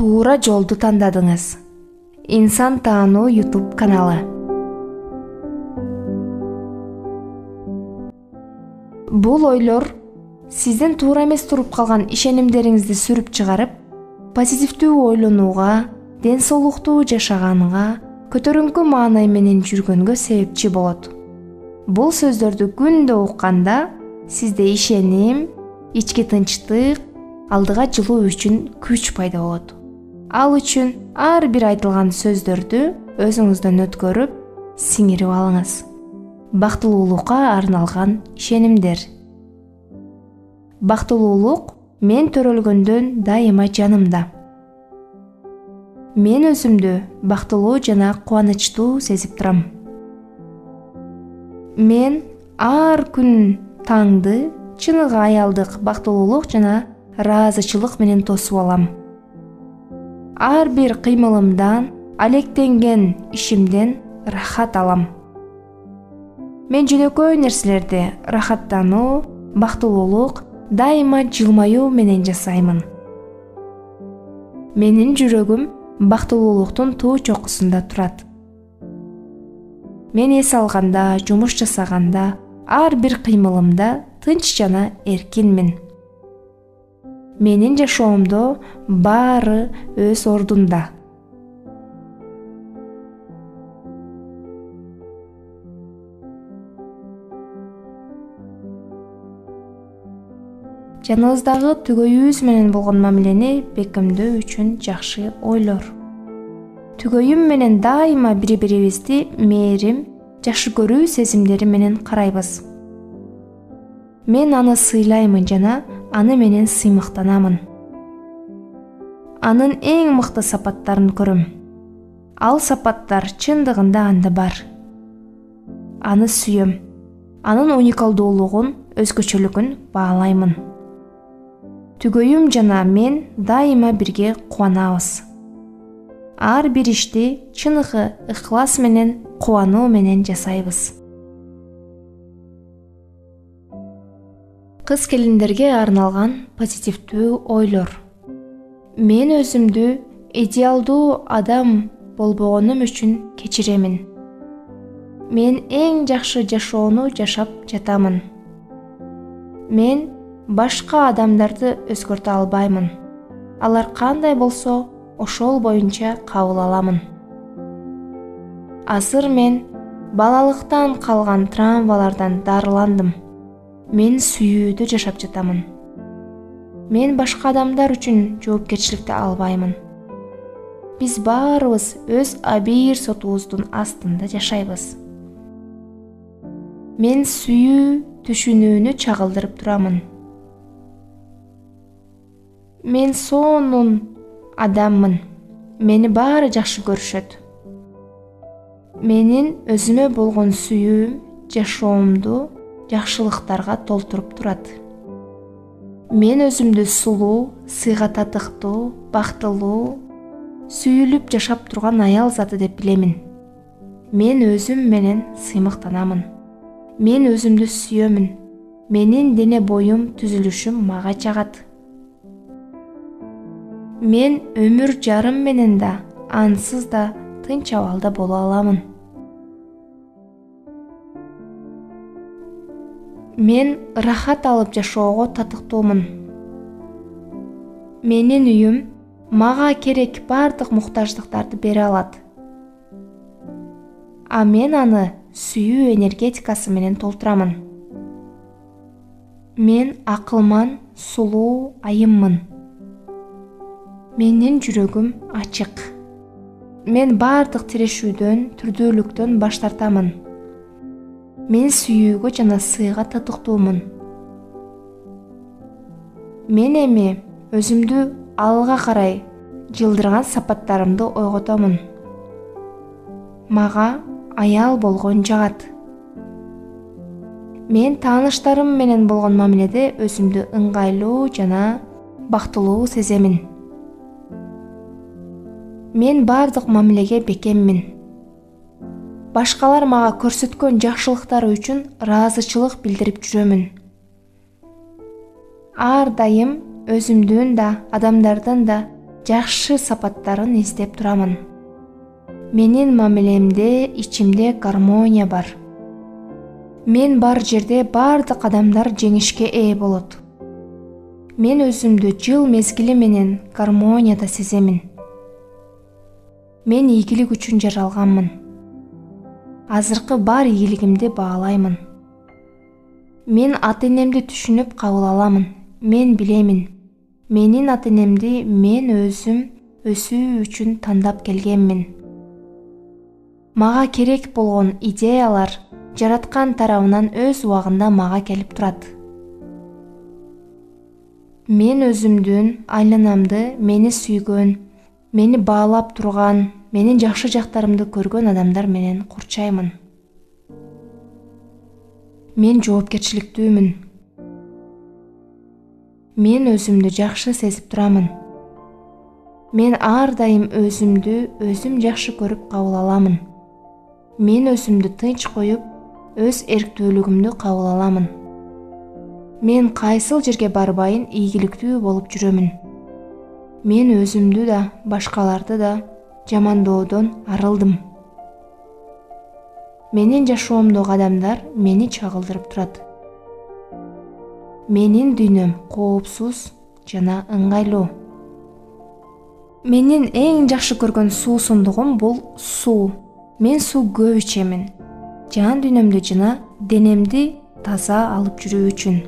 Туура жолду тандадыңыз. Инсан таануу YouTube каналы. Бул ойлор сиздин туура эмес туруп калган ишенимдериңизди сүрүп чыгарып, позитивдүү ойлонууга, ден соолуктуу жашаганга, көтөрүңкү маанай менен жүргөнгө себепчи болот. Бул сөздөрдү күндө укканда сизде ишеним, ички тынчтык, алдыга жылуу үчүн күч пайда болот. Ал үчүн ар бир айтылган сөздөрдү өзүңүздөн өткөрүп, сиңирип алыңыз. Бактылуулукка арналган ишенимдер. Бактылуулук мен төрөлгөндөн дайыма жанымда. Мен өзүмдү бактылуу жана кубанычтуу сезип турам. Мен ар күн таңды чыныгы аялдык бактылуулук жана ыраазычылык менен тосуп алам. Ар бир кыймылымдан, алектенген ишимден рахат алам. Мен жөнөкөй нерселерди рахаттануу, бактылуулук, дайыма жылмаюу менен жасаймын. Менин жүрөгүм бактылуулуктун туу чокусунда турат. Мен эс алганда, жумуш жасаганда, ар бир кыймылымда тынч жана эркинмин. Менин жашоомдо баары өз ордунда. Жаныңыздагы түгөйүүбүз менен болгон мамилени бекемдөө үчүн жакшы ойлор. Түгөйүм менен дайыма бири-бирибизди мээрим, жакшы көрүү сезимдери менен карайбыз. Мен аны сыйлаймын жана аны менен сыймыктанамын. Анын эң мыкты сапаттарын көрөм. Ал сапаттар чындыгында анда бар. Аны сүйөм. Анын уникалдуулугун, өзгөчөлүгүн баалаймын. Түгөйүм жана мен дайыма бирге кубанабыз. Ар бир ишти чыныгы ыхлас менен, кубануу менен жасайбыз. Кыз келиндерге арналган позитивдүү ойлор. Мен өзүмдү идеалдуу адам болбогонум үчүн кечиремин. Мен эң жакшы жашоону жашап жатамын. Мен башка адамдарды өзгөртө албаймын. Алар кандай болсо, ошол боюнча кабыл аламын. Азыр мен балалыктан калган травмалардан дарыландым. Мен сүйүүдө жашап жатамын. Мен башка адамдар үчүн жоопкерчиликти албаймын. Биз баарыбыз өз абийир сотубуздун астында жашайбыз. Мен сүйүү түшүнүүнү чагылдырып турамын. Мен сонун адаммын. Мени баары жакшы көрүшөт. Менин өзүмө болгон сүйүүм жашоомду жакшылыктарга толтуруп турат. Мен өзүмдү сулуу, сыйга татыктуу, бактылуу, сүйүлүп жашап турган аял заты деп билемин. Мен өзүм менен сыймыктанамын. Мен өзүмдү сүйөмүн. Менин дене боюм, түзүлүшүм мага жагат. Мен өмүр жарым менен да, ансыз да тынч абалда боло аламын. Мен рахат алып жашоого татыктуумун. Менин үйүм мага керек бардык муктаждыктарды бере алат. А мен аны сүйүү энергетикасы менен толтурамын. Мен акылман, сулуу айыммын. Менин жүрөгүм ачык. Мен бардык тирешүүдөн, түрдүүлүктөн баш тартамын. Мен сүйүүгө жана сыйга татыктуумун. Мен эми өзүмдү алга карай жылдырган сапаттарымды ойготомун. Мага аял болгон жагат. Мен тааныштарым менен болгон мамиледе өзүмдү ыңгайлуу жана бактылуу сеземин. Мен бардык мамилеге бекеммин. Башкалар мага көрсөткөн жакшылыктары үчүн ыраазычылык билдирип жүрөмүн. Ар дайым өзүмдүн да, адамдардын да жакшы сапаттарын издеп турамын. Менин мамилемде ичимде гармония бар. Мен бар жерде бардык адамдар жеңишке ээ болот. Мен өзүмдү жыл мезгили менен гармонияда сеземин. Мен ийгилик үчүн жаралганмын. Азыркы бар ийгилигимди баалаймын. Мен ата-энемди түшүнүп кабыл аламын. Мен билемин. Менин ата-энемди мен өзүм өсүү үчүн тандап келгенмин. Мага керек болгон идеялар жараткан тарабынан өз убагында мага келип турат. Мен өзүмдүн айланамды мени сүйгөн, мени баалап турган, менин жакшы жактарымды көргөн адамдар менен курчаймын. Мен жоопкерчиликтүүмүн. Мен өзүмдү жакшы сезип турамын. Мен ар дайым өзүмдү өзүм жакшы көрүп кабыл аламын. Мен өзүмдү тынч коюп, өз эрктүүлүгүмдү кабыл аламын. Мен кайсыл жерге барбайын ийгиликтүү болуп жүрөмүн. Мен өзүмдү да, башкаларды да жамандоодон арылдым. Менин жашоомдогу адамдар мени чагылдырып турат. Менин дүйнөм коопсуз жана ыңгайлуу. Менин эң жакшы көргөн суусундугум бул суу. Мен суу көп ичемин. Жан дүйнөмдү жана денемди таза алып жүрүү үчүн.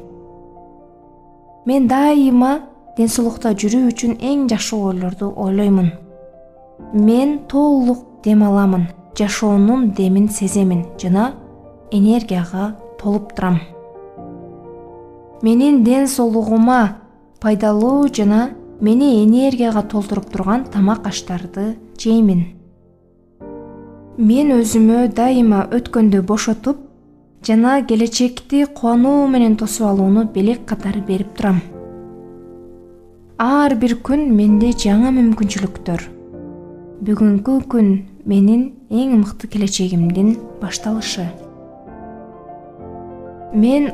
Мен дайыма ден соолукта жүрүү үчүн эң жакшы ойлорду ойлоймун. Мен толук дем аламын. Жашоонун демин сеземин жана энергияга толуп турам. Менин ден соолугума пайдалуу жана мени энергияга толтуруп турган тамак аштарды жеймин. Мен өзүмө дайыма өткөндү бошотуп жана келечекти кубануу менен тосуп алууну белек катары берип турам. Ар бир күн менде жаңы мүмкүнчүлүктөр. Бүгүнкү күн менин эң мыкты келечегимдин башталышы. Мен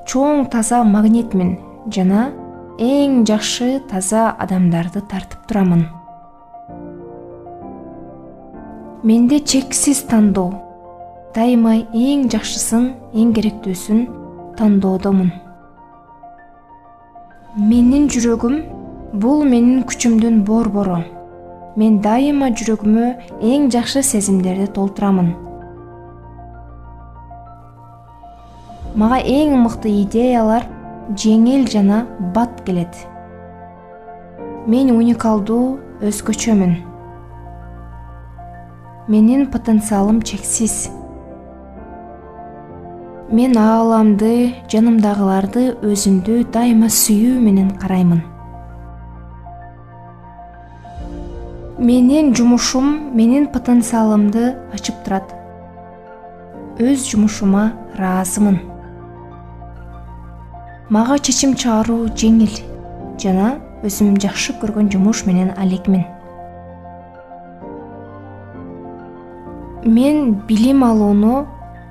чоң таза магнитмин жана эң жакшы таза адамдарды тартып турамын. Менде чексиз тандоо. Дайыма эң жакшысын, эң керектүүсүн тандоодомун. Менин жүрөгүм бул менин күчүмдүн борбору. Мен дайыма жүрөгүмө эң жакшы сезимдерди толтурамын. Мага эң мыкты идеялар жеңил жана бат келет. Мен уникалдуу, өзгөчөмүн. Менин потенциалым чексиз. Мен ааламды, жанымдагыларды, өзүмдү дайыма сүйүү менен караймын. Менин жумушум менин потенциалымды ачып турат. Өз жумушума ыраазымын. Мага чечим чыгаруу жеңил жана өзүм жакшы көргөн жумуш менен алекмин. Мен билим алууну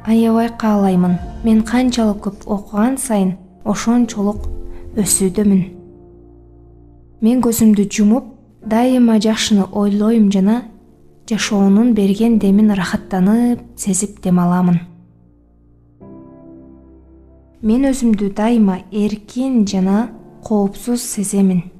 аябай каалаймын. Мен канчалык көп окуган сайын ошончолук өсүүдөмүн. Мен көзүмдү жумуп, дайыма жакшыны ойлойм жана жашоонун берген демин рахаттанып, сезип дем аламын. Мен өзүмдү дайыма эркин жана коопсуз сеземин.